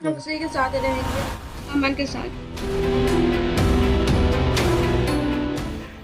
हम उसी के साथ रहेंगे, अमन के साथ।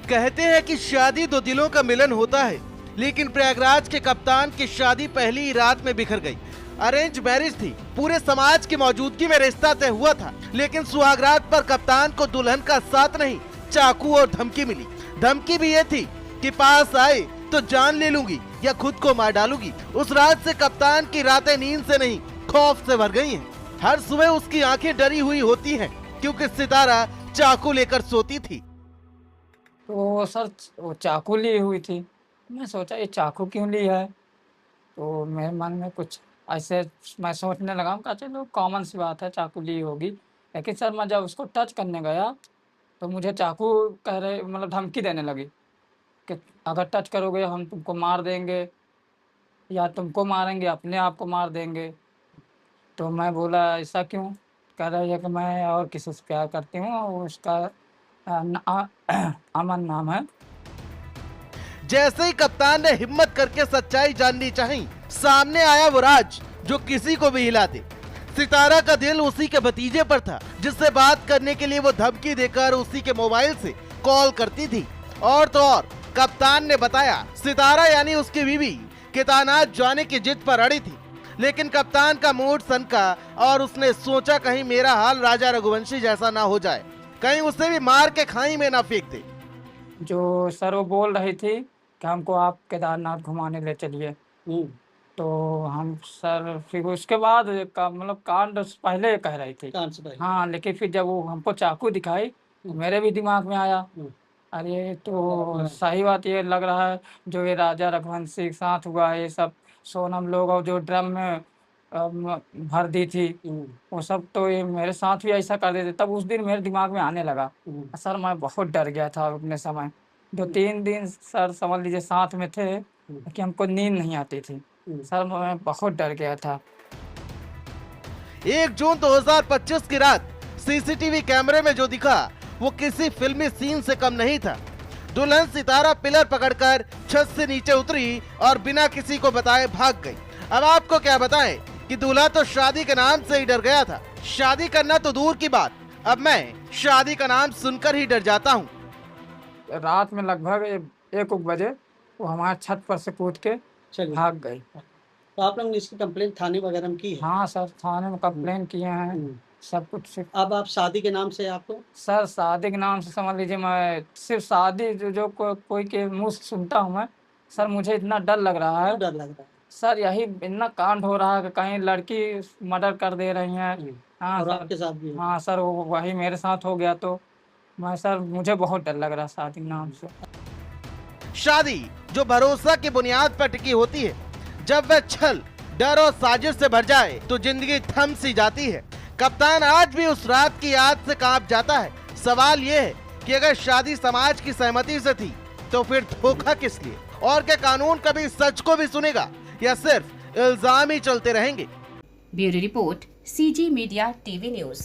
कहते हैं कि शादी दो दिलों का मिलन होता है, लेकिन प्रयागराज के कप्तान की शादी पहली ही रात में बिखर गई। अरेंज मैरिज थी, पूरे समाज की मौजूदगी में रिश्ता तय हुआ था, लेकिन सुहागरात पर कप्तान को दुल्हन का साथ नहीं, चाकू और धमकी मिली। धमकी भी ये थी कि पास आए तो जान ले लूंगी या खुद को मार डालूंगी। उस रात से कप्तान की रातें नींद से नहीं, खौफ से भर गई हैं। हर सुबह उसकी आंखें डरी हुई होती हैं, क्योंकि सितारा चाकू लेकर सोती थी। तो सर वो चाकू ली हुई थी। मैं सोचा ये चाकू क्यों ली है, तो मेरे मन में कुछ ऐसे मैं सोचने लगा, कहा चलो कॉमन सी बात है, चाकू ली होगी। लेकिन सर मैं जब उसको टच करने गया तो मुझे चाकू कह रहे, मतलब धमकी देने लगी कि अगर टच करोगे हम तुमको मार देंगे, या तुमको मारेंगे, अपने आप को मार देंगे। तो मैं बोला ऐसा क्यों? कह रही है कि मैं और किसी से प्यार करती हूँ, और उसका अमन नाम है। जैसे ही कप्तान ने हिम्मत करके सच्चाई जाननी चाही, सामने आया वो राज जो किसी को भी हिला दे। सितारा का दिल उसी के भतीजे पर था, जिससे बात करने के लिए वो धमकी देकर उसी के मोबाइल से कॉल करती थी। और तो और कप्तान ने बताया सितारा यानी उसकी बीवी केदारनाथ जाने की जिद पर अड़ी थी, लेकिन कप्तान का मूड सनका और उसने सोचा कहीं मेरा हाल राजा रघुवंशी जैसा ना हो जाए, कहीं उसे भी मार के खाई में ना फेंक दे। जो सर वो बोल रही थी कि हमको आप केदारनाथ घुमाने ले चलिए। तो हम सर फिर उसके बाद का मतलब कांड पहले कह रही थी। हाँ, लेकिन फिर जब वो हमको चाकू दिखाई तो मेरे भी दिमाग में आया, अरे तो सही बात ये लग रहा है, जो ये राजा रघुवंशी के साथ हुआ है, ये सब सोनम लोग और जो ड्रम में भर दी थी, वो सब तो ये मेरे साथ भी ऐसा कर देते। तब उस दिन मेरे दिमाग में आने लगा। सर मैं बहुत डर गया था अपने समय, 2-3 दिन सर समझ लीजिए साथ में थे कि हमको नींद नहीं आती थी। सर मैं बहुत डर गया था। 1 जून 2025 की रात सीसीटीवी कैमरे में जो दिखा वो किसी फिल्मी सीन से कम नहीं था। दुल्हन सितारा पिलर पकड़कर छत से नीचे उतरी और बिना किसी को बताए भाग गई। अब आपको क्या बताएं कि दूल्हा तो शादी के नाम से ही डर गया था। शादी करना तो दूर की बात, अब मैं शादी का नाम सुनकर ही डर जाता हूँ। रात में लगभग 1 बजे वो हमारे छत पर से कूद के भाग गई। तो आप लोगों ने इसकी कंप्लेंट थाने वगैरह में की है? हाँ सर, थाने में कंप्लेन किए हैं, सब कुछ। अब आप शादी के नाम से आपको सर शादी के नाम से समझ लीजिए, मैं सिर्फ शादी जो कोई के मुंह से सुनता हूँ मैं, सर मुझे इतना डर लग रहा है। डर लग रहा है सर यही इतना कांड हो रहा है कि कहीं लड़की मर्डर कर दे रही हैं। हाँ और सर, आपके साथ भी? हाँ सर वही मेरे साथ हो गया, तो मैं सर मुझे बहुत डर लग रहा है शादी के नाम से। शादी जो भरोसा की बुनियाद पर टिकी होती है, जब वह छल, डर और साजिश से भर जाए तो जिंदगी थम सी जाती है। कप्तान आज भी उस रात की याद से कांप जाता है। सवाल ये है कि अगर शादी समाज की सहमति से थी तो फिर धोखा किस लिए? और क्या कानून कभी सच को भी सुनेगा या सिर्फ इल्जाम ही चलते रहेंगे? Bureau report, CG media TV news.